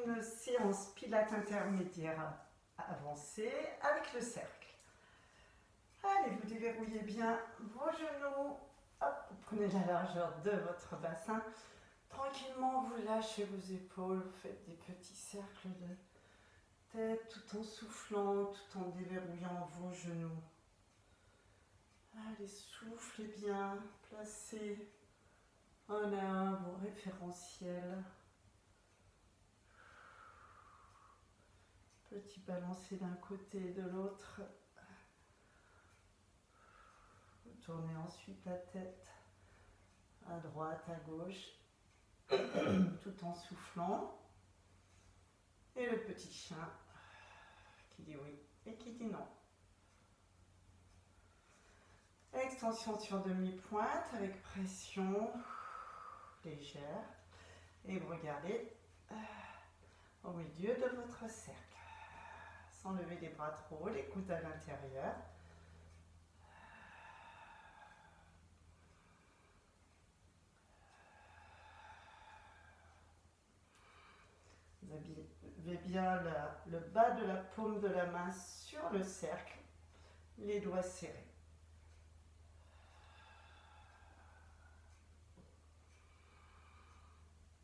une séance pilates intermédiaire avancée avec le cercle. Allez, vous déverrouillez bien vos genoux. Hop, vous prenez la largeur de votre bassin. Tranquillement, vous lâchez vos épaules. Vous faites des petits cercles de tête tout en soufflant, tout en déverrouillant vos genoux. Allez, soufflez bien. Placez un à un vos référentiels. Petit balancier d'un côté et de l'autre. Vous tournez ensuite la tête à droite, à gauche, tout en soufflant. Et le petit chien qui dit oui et qui dit non. Extension sur demi-pointe avec pression légère. Et vous regardez au milieu de votre cercle. Sans lever les bras trop, les coudes à l'intérieur. Vous avez bien le bas de la paume de la main sur le cercle, les doigts serrés.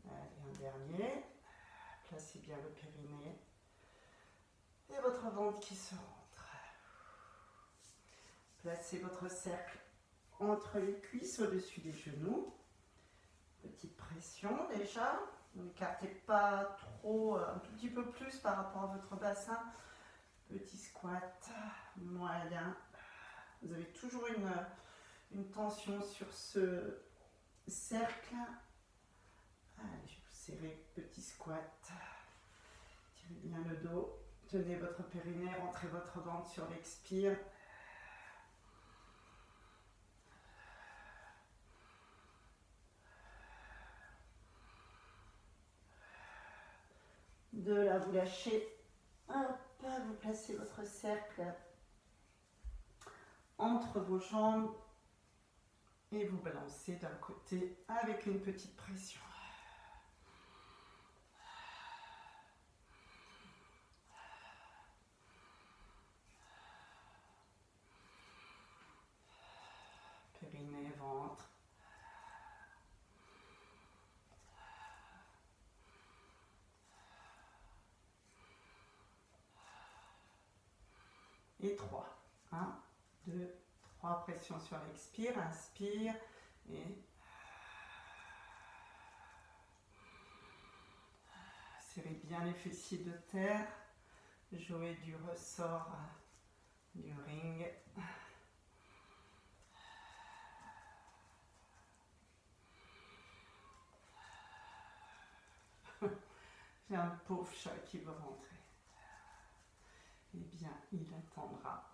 Allez, un dernier. Placez bien le périnée et votre ventre qui se rentre. Placez votre cercle entre les cuisses au-dessus des genoux. Petite pression déjà. N'écartez pas trop, un tout petit peu plus par rapport à votre bassin. Petit squat, moyen. Vous avez toujours une tension sur ce cercle. Allez, je vous serrez, petit squat. Tirez bien le dos. Tenez votre périnée, rentrez votre ventre sur l'expire. De là, vous lâchez. Hop, vous placez votre cercle entre vos jambes et vous balancez d'un côté avec une petite pression. Périnée, ventre. Et 3. 1, 2, 3. Pression sur l'expire. Inspire. Et serrez bien les fessiers de terre. Jouez du ressort du ring. J'ai un pauvre chat qui veut rentrer. Eh bien, il attendra.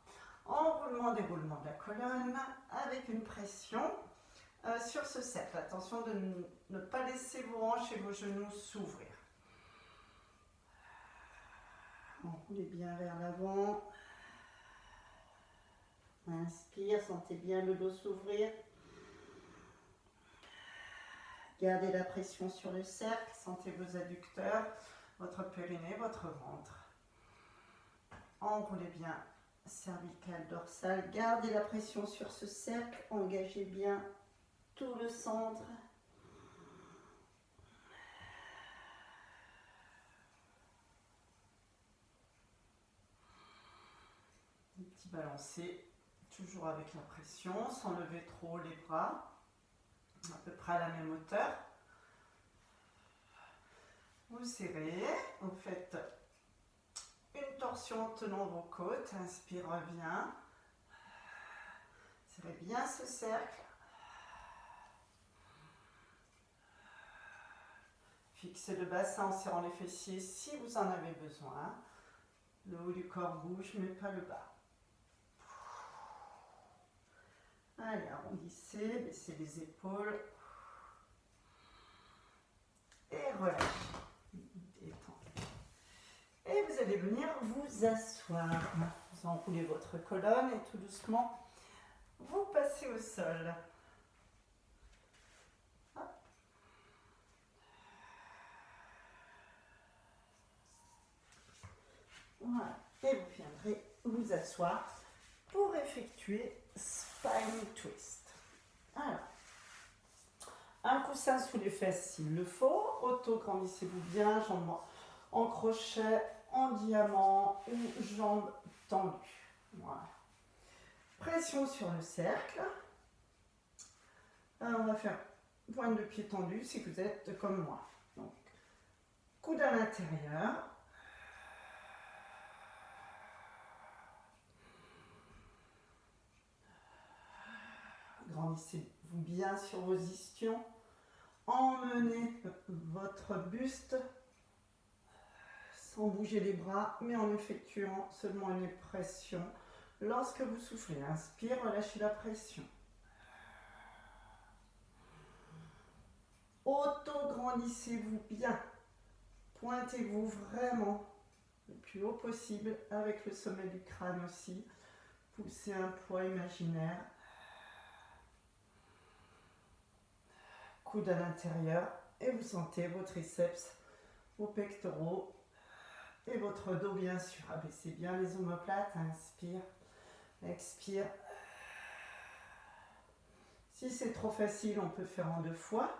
Enroulement, déroulement de la colonne avec une pression sur ce cercle. Attention de ne pas laisser vos hanches et vos genoux s'ouvrir. Enroulez bien vers l'avant. Inspire, sentez bien le dos s'ouvrir. Gardez la pression sur le cercle, sentez vos adducteurs, votre périnée, votre ventre. Enroulez bien cervical, dorsal. Gardez la pression sur ce cercle, engagez bien tout le centre. Un petit balancé, toujours avec la pression, sans lever trop les bras, à peu près à la même hauteur. Vous serrez, vous faites une torsion en tenant vos côtes. Inspire, reviens. Serrez bien ce cercle. Fixez le bassin en serrant les fessiers si vous en avez besoin. Le haut du corps bouge, mais pas le bas. Allez, arrondissez, baissez les épaules. Et relâchez. Détendez. Et vous allez venir vous asseoir. Vous enroulez votre colonne et tout doucement, vous passez au sol. Hop. Voilà. Et vous viendrez vous asseoir pour effectuer Spine Twist. Alors, un coussin sous les fesses s'il le faut. Auto-grandissez-vous bien, jambes en crochet, en diamant ou jambes tendues. Voilà. Pression sur le cercle. Alors, on va faire pointe de pied tendue si vous êtes comme moi. Donc, coude à l'intérieur. Grandissez-vous bien sur vos ischions. Emmenez votre buste sans bouger les bras, mais en effectuant seulement une pression. Lorsque vous soufflez, inspire, relâchez la pression. Auto-grandissez-vous bien. Pointez-vous vraiment le plus haut possible avec le sommet du crâne aussi. Poussez un poids imaginaire. Coude à l'intérieur et vous sentez vos triceps, vos pectoraux et votre dos bien sûr. Abaissez bien les omoplates, inspire, expire. Si c'est trop facile, on peut faire en 2 fois.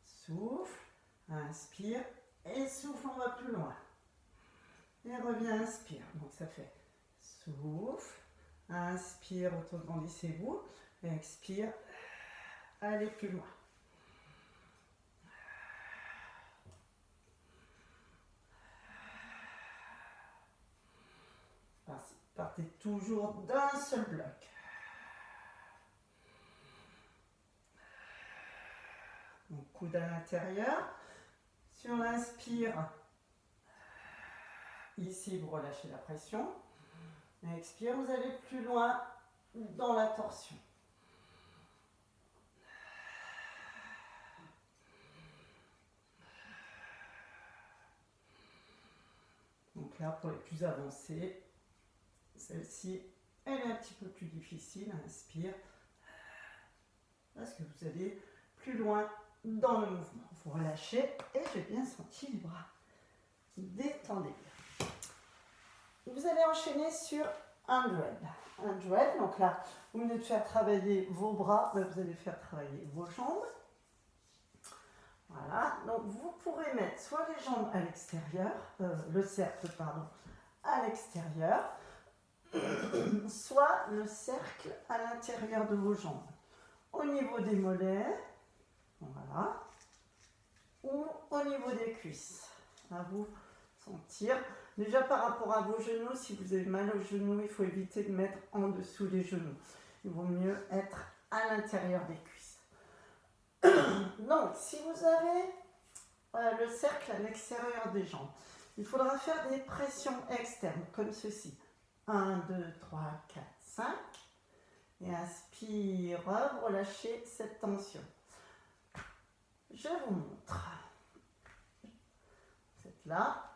Souffle, inspire et souffle, on va plus loin. Et reviens, inspire. Donc ça fait souffle, inspire, auto-grandissez-vous, expire, allez plus loin. Partez toujours d'un seul bloc. Donc, coude à l'intérieur. Sur l'inspire, ici vous relâchez la pression. Expire, vous allez plus loin dans la torsion. Donc là, pour les plus avancés, celle-ci, elle est un petit peu plus difficile. Inspire, parce que vous allez plus loin dans le mouvement. Vous relâchez et j'ai bien senti les bras. Détendez bien. Vous allez enchaîner sur 100. 100, donc là, vous venez de faire travailler vos bras, mais vous allez faire travailler vos jambes. Voilà, donc vous pourrez mettre soit les jambes à l'extérieur, le cercle, pardon, à l'extérieur, soit le cercle à l'intérieur de vos jambes. Au niveau des mollets, voilà, ou au niveau des cuisses. À vous sentir. Déjà par rapport à vos genoux, si vous avez mal aux genoux, il faut éviter de mettre en dessous des genoux. Il vaut mieux être à l'intérieur des cuisses. Donc, si vous avez le cercle à l'extérieur des jambes, il faudra faire des pressions externes, comme ceci. 1, 2, 3, 4, 5. Et inspire, relâchez cette tension. Je vous montre. Vous êtes là.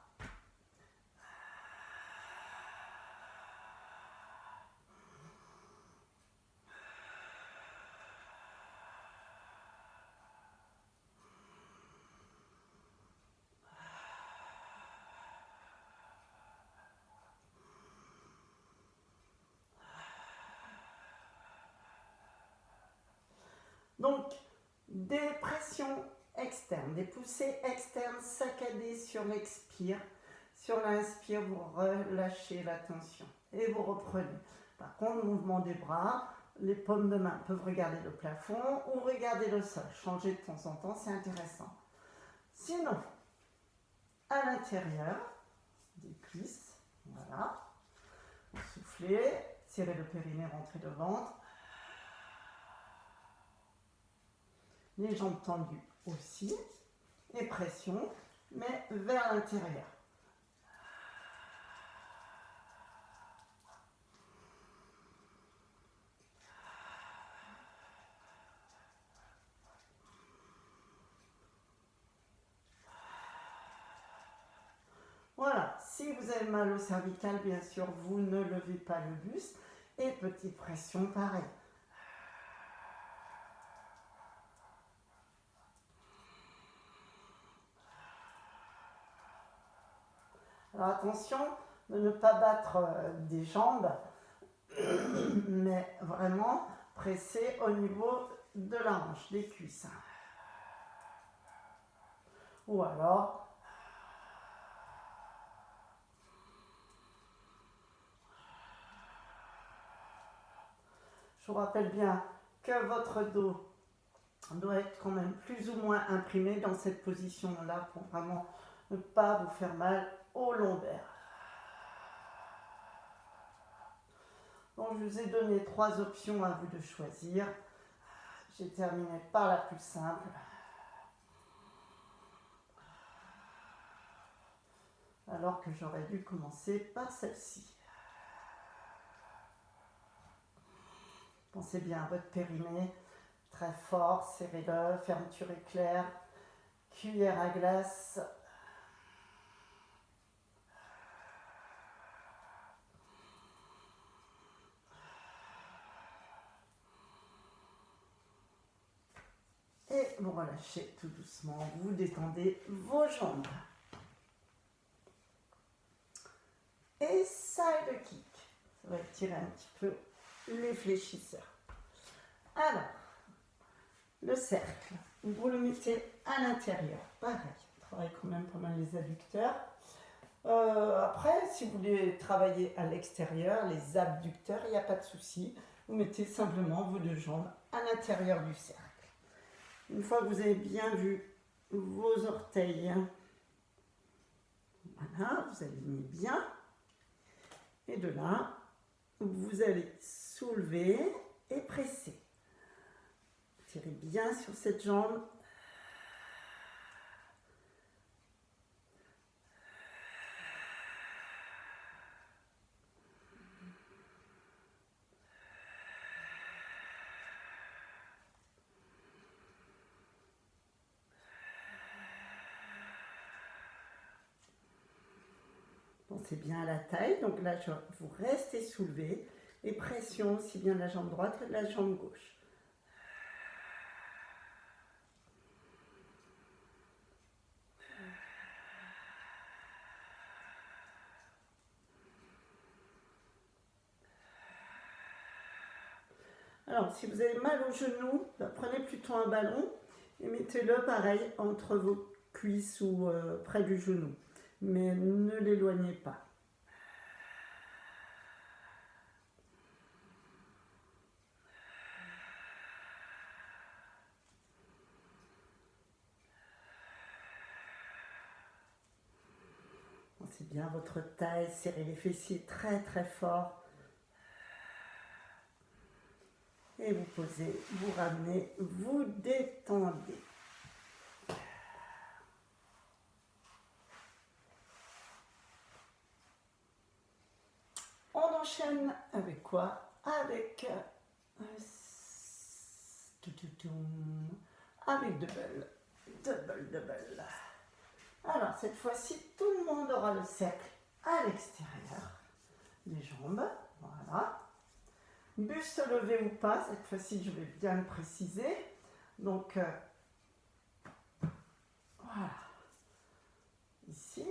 Donc, des pressions externes, des poussées externes saccadées sur l'expire. Sur l'inspire, vous relâchez la tension et vous reprenez. Par contre, mouvement des bras, les paumes de main peuvent regarder le plafond ou regarder le sol. Changer de temps en temps, c'est intéressant. Sinon, à l'intérieur des cuisses, voilà, vous soufflez, tirez le périnée, rentrez le ventre. Les jambes tendues aussi, et pression, mais vers l'intérieur. Voilà, si vous avez mal au cervical, bien sûr, vous ne levez pas le buste, et petite pression, pareil. Alors attention, de ne pas battre des jambes, mais vraiment presser au niveau de la hanche, des cuisses. Ou alors, je vous rappelle bien que votre dos doit être quand même plus ou moins imprimé dans cette position-là pour vraiment ne pas vous faire mal au lombaire. Donc je vous ai donné 3 options à vous de choisir. J'ai terminé par la plus simple. Alors que j'aurais dû commencer par celle-ci. Pensez bien à votre périnée, très fort, serrez-le, fermeture éclair, cuillère à glace. Et vous relâchez tout doucement, vous détendez vos jambes. Et side kick, ça va tirer un petit peu les fléchisseurs. Alors, le cercle, vous le mettez à l'intérieur, pareil, on travaille quand même pas mal les adducteurs. Après, si vous voulez travailler à l'extérieur, les abducteurs, il n'y a pas de souci. Vous mettez simplement vos 2 jambes à l'intérieur du cercle. Une fois que vous avez bien vu vos orteils, voilà, vous alignez bien. Et de là, vous allez soulever et presser. Tirez bien sur cette jambe. Pensez bien à la taille, donc là vous restez soulevé et pression aussi bien de la jambe droite que de la jambe gauche. Alors si vous avez mal au genou, prenez plutôt un ballon et mettez-le pareil entre vos cuisses ou près du genou, mais ne l'éloignez pas. C'est bien votre taille, serrez les fessiers très très fort. Et vous posez, vous ramenez, vous détendez. On enchaîne avec quoi? Avec double. Alors cette fois-ci, tout le monde aura le cercle à l'extérieur des jambes. Voilà. Buste levé ou pas, cette fois-ci je vais bien le préciser. Donc voilà. Ici.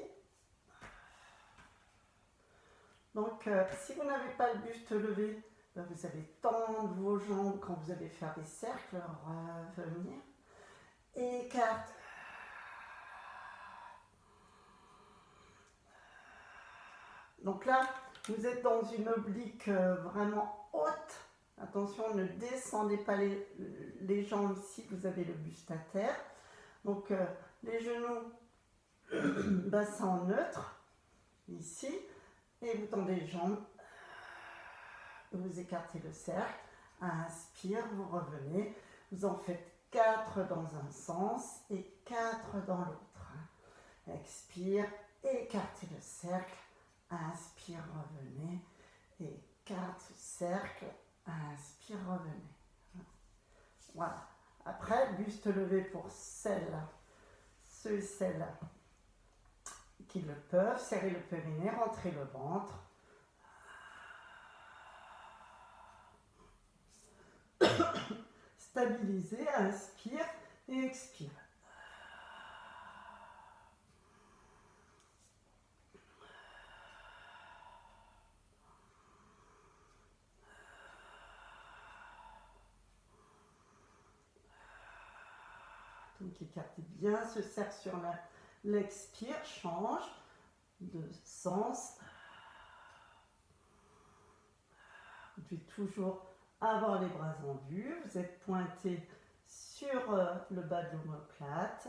Donc si vous n'avez pas le buste levé, vous allez tendre vos jambes quand vous allez faire des cercles, revenir. Écarte. Donc là, vous êtes dans une oblique vraiment haute. Attention, ne descendez pas les jambes si vous avez le buste à terre. Donc les genoux, bassin en neutre, ici. Et vous tendez les jambes. Vous écartez le cercle. Inspire, vous revenez. Vous en faites 4 dans un sens et 4 dans l'autre. Expire, écartez le cercle. Inspire, revenez. Et 4 cercles. Inspire, revenez. Voilà. Après, buste levé pour ceux et celles qui le peuvent. Serrez le périnée, rentrez le ventre. Stabilisez, inspire et expire. Donc écartez bien ce cercle sur l'expire, change de sens. Vous devez toujours avoir les bras tendus, vous êtes pointé sur le bas de l'omoplate.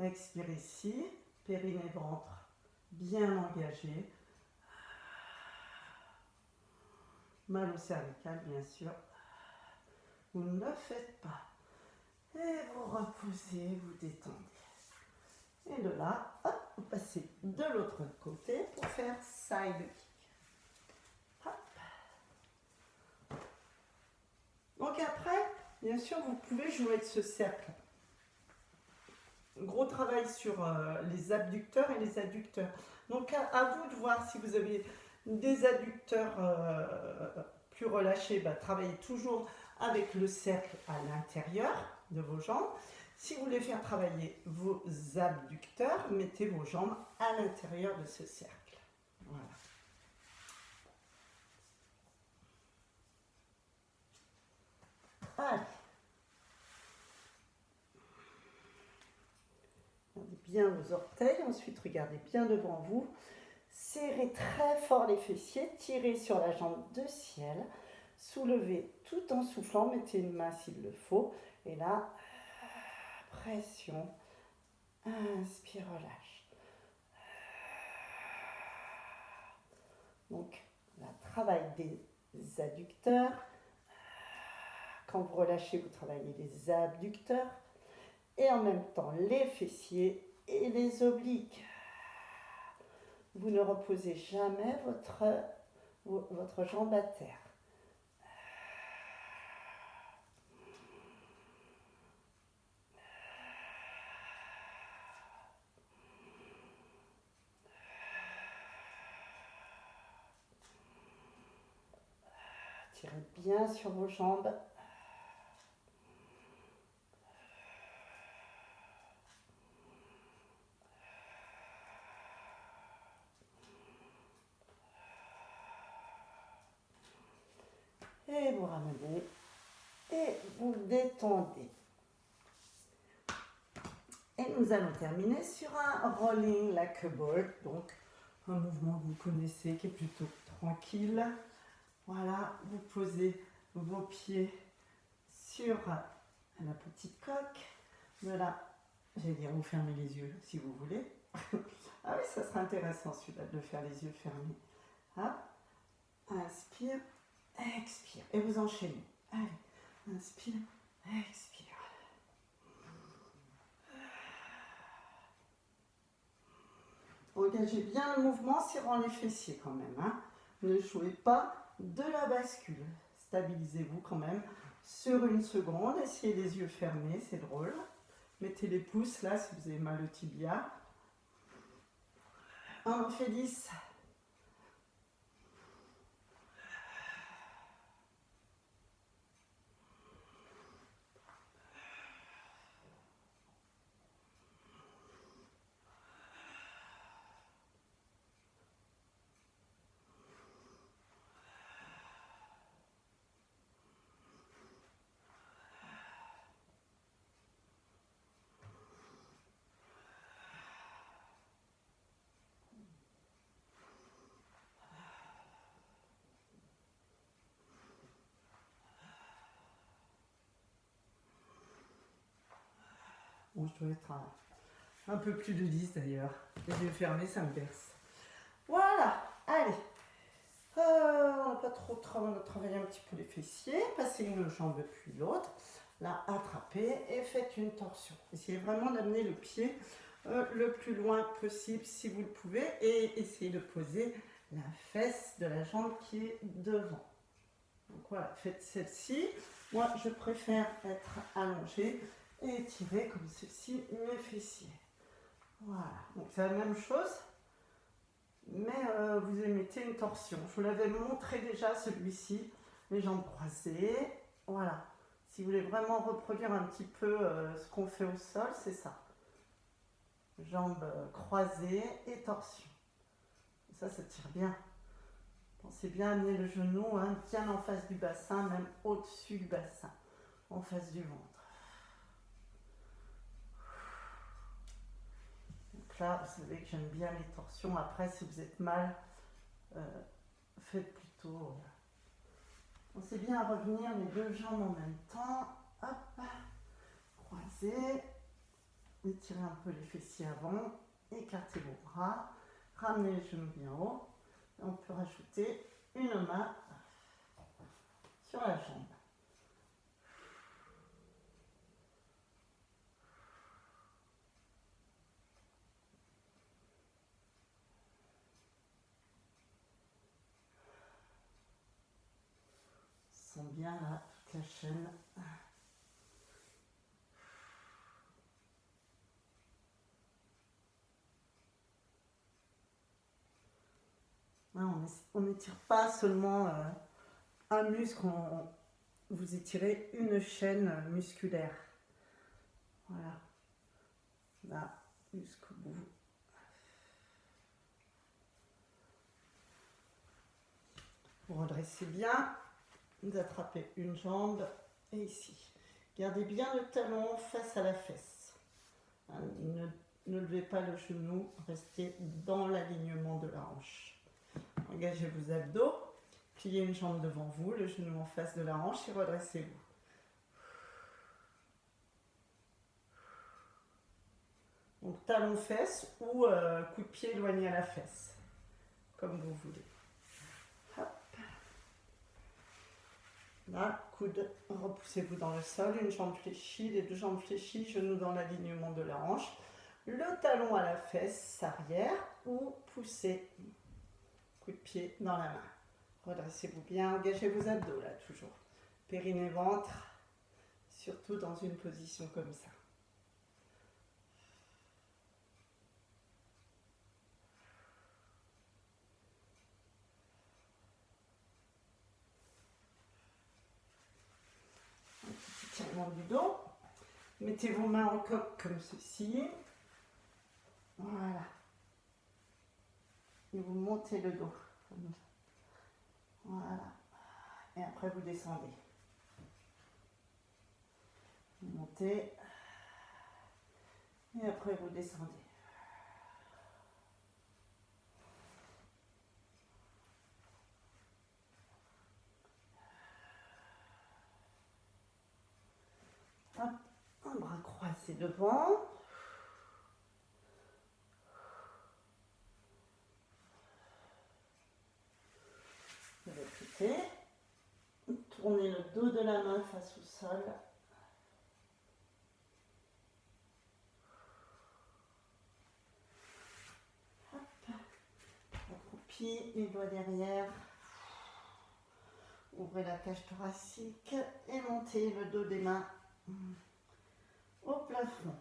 Expirez ici, périnée, ventre bien engagé. Mal au cervical, bien sûr. Vous ne le faites pas. Et vous reposez, vous détendez. Et de là, hop, vous passez de l'autre côté pour faire side kick. Hop. Donc après, bien sûr, vous pouvez jouer avec ce cercle. Gros travail sur les abducteurs et les adducteurs. Donc à vous de voir si vous avez des adducteurs plus relâchés, travaillez toujours avec le cercle à l'intérieur de vos jambes. Si vous voulez faire travailler vos abducteurs, mettez vos jambes à l'intérieur de ce cercle. Voilà. Allez. Regardez bien vos orteils, ensuite regardez bien devant vous. Serrez très fort les fessiers, tirez sur la jambe de ciel, soulevez tout en soufflant, mettez une main s'il le faut, et là, pression, inspire, relâche. Donc, là, travail des adducteurs. Quand vous relâchez, vous travaillez les abducteurs, et en même temps les fessiers et les obliques. Vous ne reposez jamais votre jambe à terre. Tirez bien sur vos jambes. Et vous ramenez et vous détendez. Et nous allons terminer sur un rolling like a ball, donc un mouvement que vous connaissez qui est plutôt tranquille. Voilà, vous posez vos pieds sur la petite coque. Voilà, j'allais dire vous fermez les yeux si vous voulez. Ah oui, ça sera intéressant celui-là de faire les yeux fermés. Hop, inspire. Expire. Et vous enchaînez. Allez. Inspire. Expire. Engagez bien le mouvement, serrant les fessiers quand même. Hein. Ne jouez pas de la bascule. Stabilisez-vous quand même sur une seconde. Essayez les yeux fermés, c'est drôle. Mettez les pouces là si vous avez mal au tibia. On en fait 10. Bon, je dois être un peu plus de 10 d'ailleurs. Les yeux fermés, ça me berce. Voilà, allez. On n'a pas trop travaillé un petit peu les fessiers. Passez une jambe puis l'autre. Là, attrapez et faites une torsion. Essayez vraiment d'amener le pied le plus loin possible si vous le pouvez. Et essayez de poser la fesse de la jambe qui est devant. Donc voilà, faites celle-ci. Moi, je préfère être allongée et étirer comme ceci mes fessiers. Voilà, donc c'est la même chose, mais vous émettez une torsion. Je vous l'avais montré déjà celui-ci, les jambes croisées. Voilà, si vous voulez vraiment reproduire un petit peu ce qu'on fait au sol, c'est ça. Jambes croisées et torsion. Ça tire bien. Pensez bien à amener le genou bien en face du bassin, même au-dessus du bassin, en face du ventre. là, vous savez que j'aime bien les torsions. Après, si vous êtes mal, faites plutôt... Pensez bien à revenir les deux jambes en même temps. Hop, croisez. Étirez un peu les fessiers avant. Écartez vos bras. Ramenez les genoux bien haut. Et on peut rajouter une main sur la jambe. On sent bien là toute la chaîne. On n'étire pas seulement un muscle, vous étirez une chaîne musculaire. Voilà. Là, jusqu'au bout. Vous redressez bien, vous attrapez une jambe et ici. Gardez bien le talon face à la fesse. Ne levez pas le genou, restez dans l'alignement de la hanche. Engagez vos abdos, pliez une jambe devant vous, le genou en face de la hanche et redressez-vous. Donc talon fesse ou coup de pied éloigné à la fesse, comme vous voulez. Hop. Là, coude, repoussez-vous dans le sol, une jambe fléchie, les deux jambes fléchies, genou dans l'alignement de la hanche, le talon à la fesse arrière ou poussez, coup de pied dans la main. Redressez-vous bien, engagez vos abdos là toujours. Périnée, ventre, surtout dans une position comme ça. Un petit étirement du dos. Mettez vos mains en coque comme ceci. Voilà. Et vous montez le dos. Voilà. Et après vous descendez. Vous montez. Et après vous descendez. Hop. Un bras croisé devant. De l'autre côté. Tournez le dos de la main face au sol. Accroupi, les doigts derrière. Ouvrez la cage thoracique et montez le dos des mains au plafond.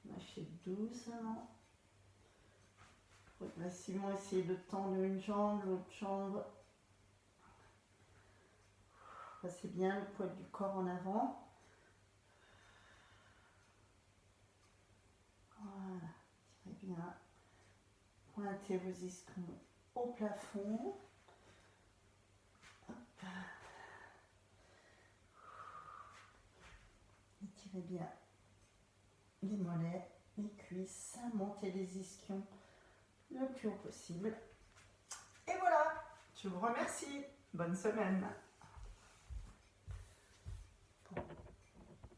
Lâchez doucement. Progressivement, essayez de tendre une jambe, l'autre jambe. Passez bien le poids du corps en avant. Voilà, tirez bien. Pointez vos ischions au plafond. Hop. Étirez bien les mollets, les cuisses, montez les ischions le plus haut possible. Et voilà, je vous remercie. Bonne semaine.